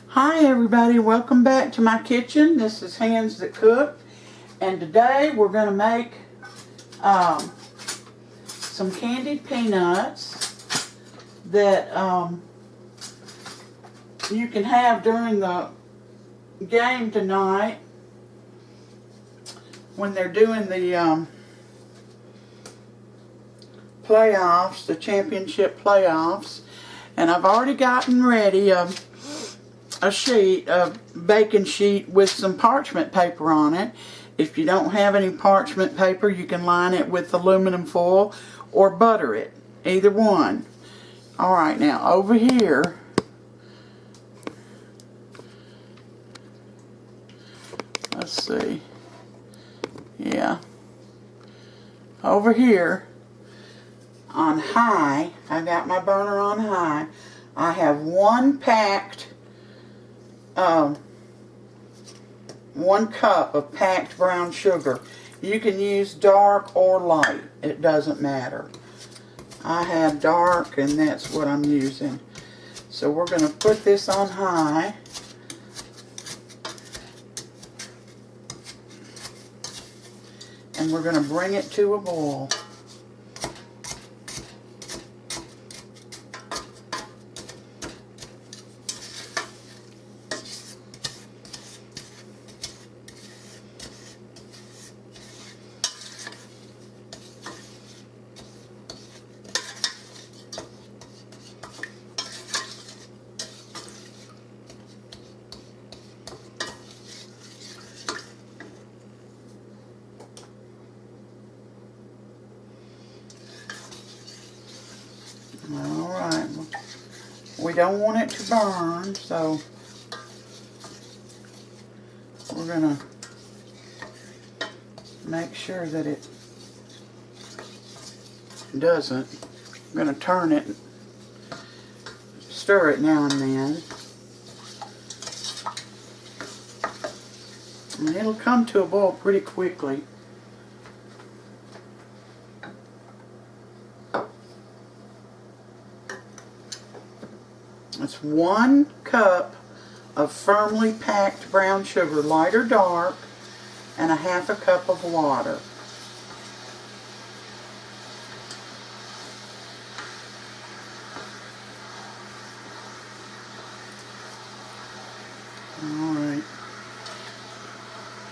Hi everybody, welcome back to my kitchen. This is Handsthatcook, and today we're going to make some candied peanuts that you can have during the game tonight when they're doing the playoffs, the championship playoffs. And I've already gotten ready a baking sheet with some parchment paper on it. If you don't have any parchment paper, you can line it with aluminum foil or butter it, either one. Alright, now over here, let's see, yeah, over here on high, I got my burner on high, I have one cup of packed brown sugar. You can use dark or light, it doesn't matter. I have dark and that's what I'm using. So we're going to put this on high. And we're going to bring it to a boil. Alright, we don't want it to burn, so we're going to make sure that it doesn't. I'm going to turn it, stir it now and then. And it'll come to a boil pretty quickly. It's 1 cup of firmly packed brown sugar, light or dark, and a half a cup of water. Alright.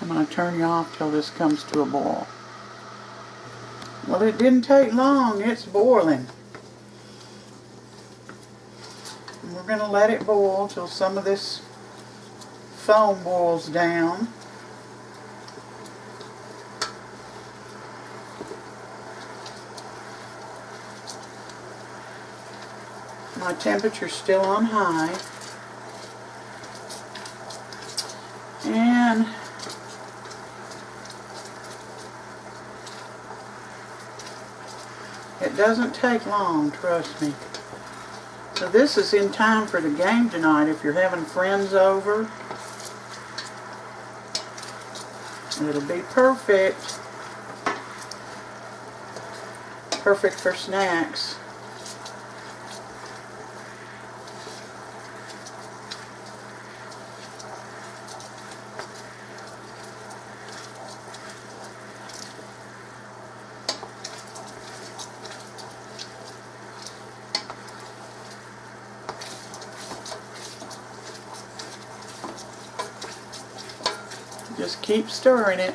I'm going to turn you off till this comes to a boil. Well, it didn't take long. It's boiling. We're going to let it boil till some of this foam boils down. My temperature's still on high. And it doesn't take long, trust me. So this is in time for the game tonight. If you're having friends over, it'll be perfect. Perfect for snacks. Just keep stirring it.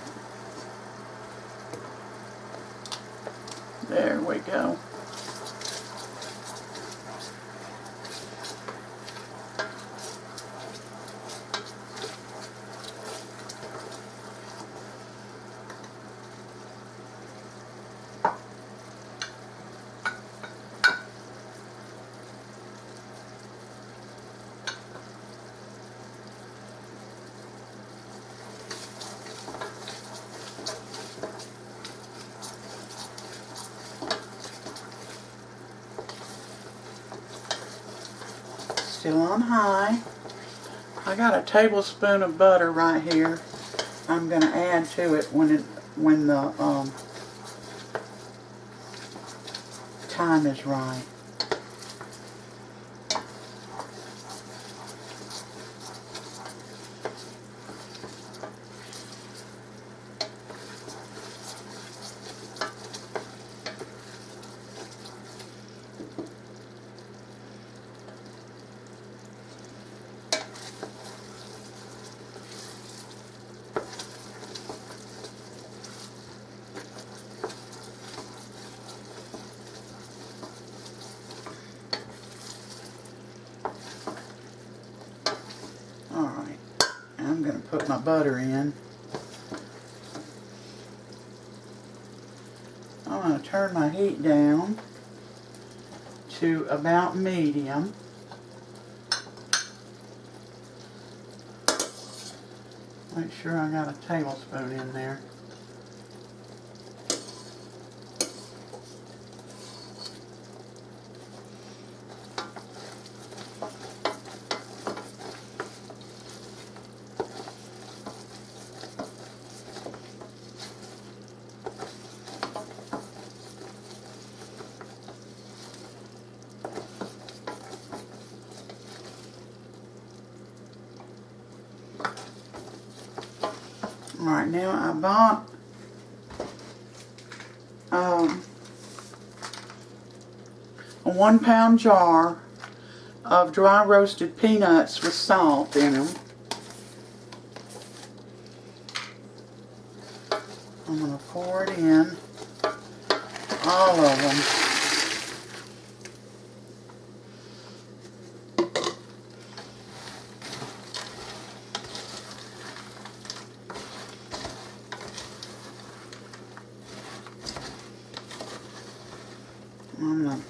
There we go. Still on high. I got a tablespoon of butter right here. I'm going to add to it when the time is right. going to put my butter in. I'm going to turn my heat down to about medium. Make sure I got a tablespoon in there. Alright, now I bought a 1 pound jar of dry roasted peanuts with salt in them. I'm going to pour it in, all of them. I'm going to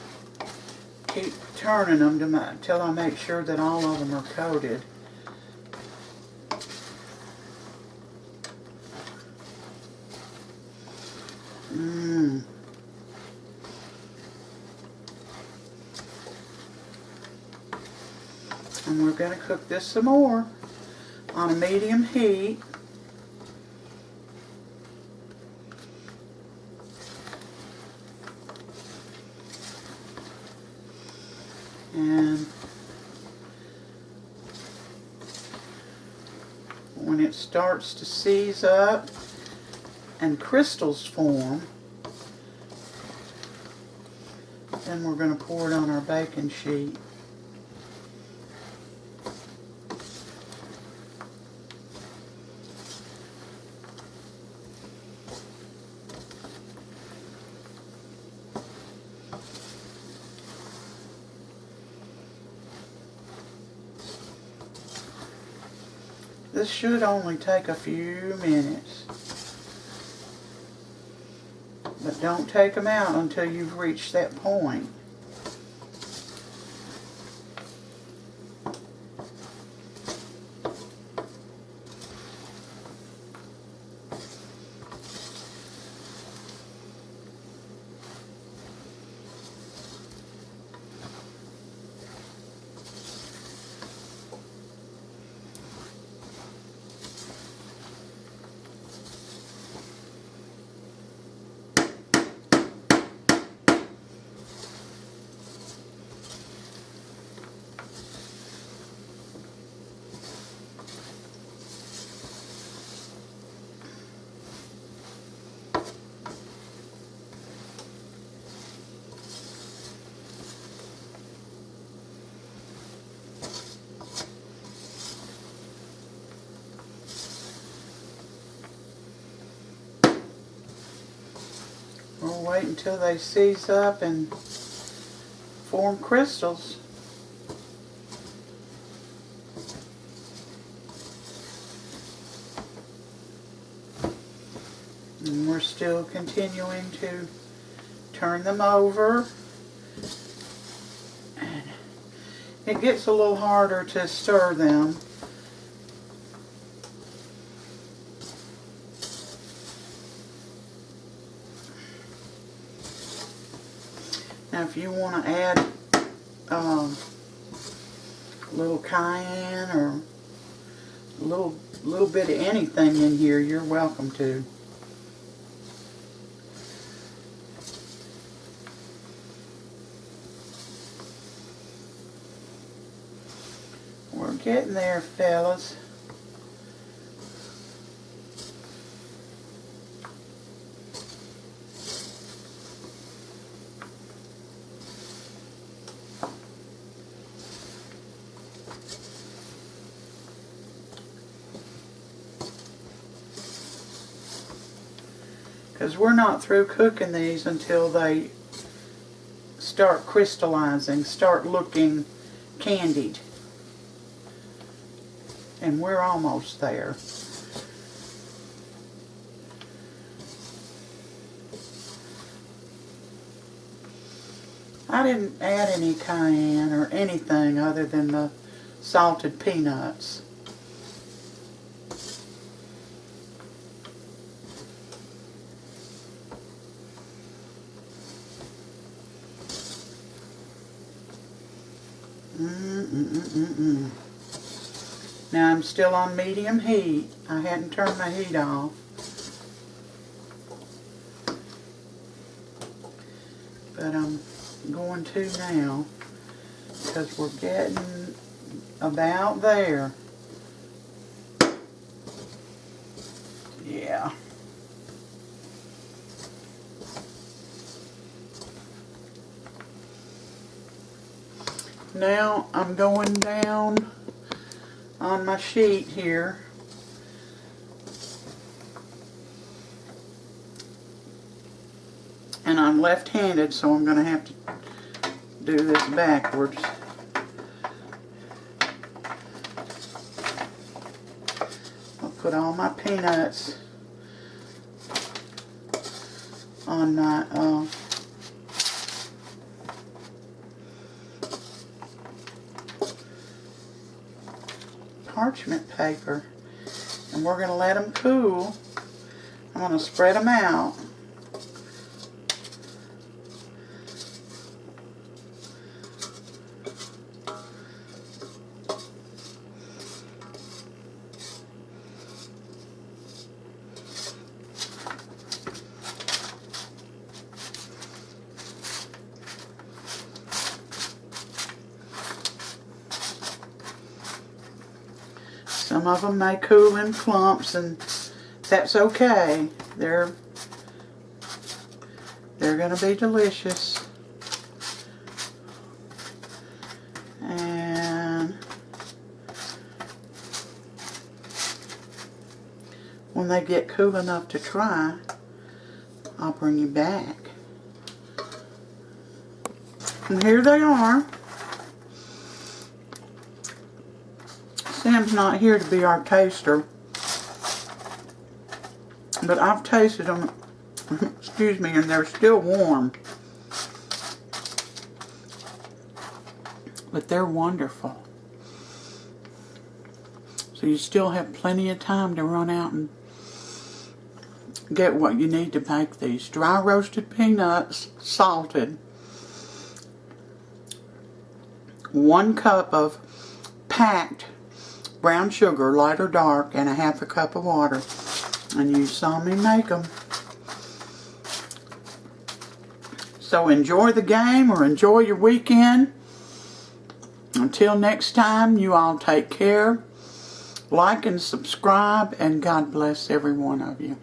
keep turning them until I make sure that all of them are coated. And we're going to cook this some more on a medium heat. And when it starts to seize up and crystals form, then we're going to pour it on our baking sheet. This should only take a few minutes, but don't take them out until you've reached that point. We'll wait until they seize up and form crystals. And we're still continuing to turn them over. And it gets a little harder to stir them. Now if you want to add a little cayenne or a little bit of anything in here, you're welcome to. We're getting there, fellas. Because we're not through cooking these until they start crystallizing, start looking candied. And we're almost there. I didn't add any cayenne or anything other than the salted peanuts. Now I'm still on medium heat. I hadn't turned my heat off. But I'm going to now because we're getting about there. Yeah. Now I'm going down on my sheet here. And I'm left-handed, so I'm going to have to do this backwards. I'll put all my peanuts on my parchment paper, and we're going to let them cool. I'm going to spread them out. Some of them may cool in clumps, and that's okay. They're going to be delicious. And when they get cool enough to try, I'll bring you back. And here they are. Sam's not here to be our taster, but I've tasted them, excuse me, and they're still warm. But they're wonderful. So you still have plenty of time to run out and get what you need to bake these. Dry roasted peanuts, salted. 1 cup of packed brown sugar, light or dark, and 1/2 cup of water. And you saw me make them. So enjoy the game or enjoy your weekend. Until next time, you all take care. Like and subscribe, and God bless every one of you.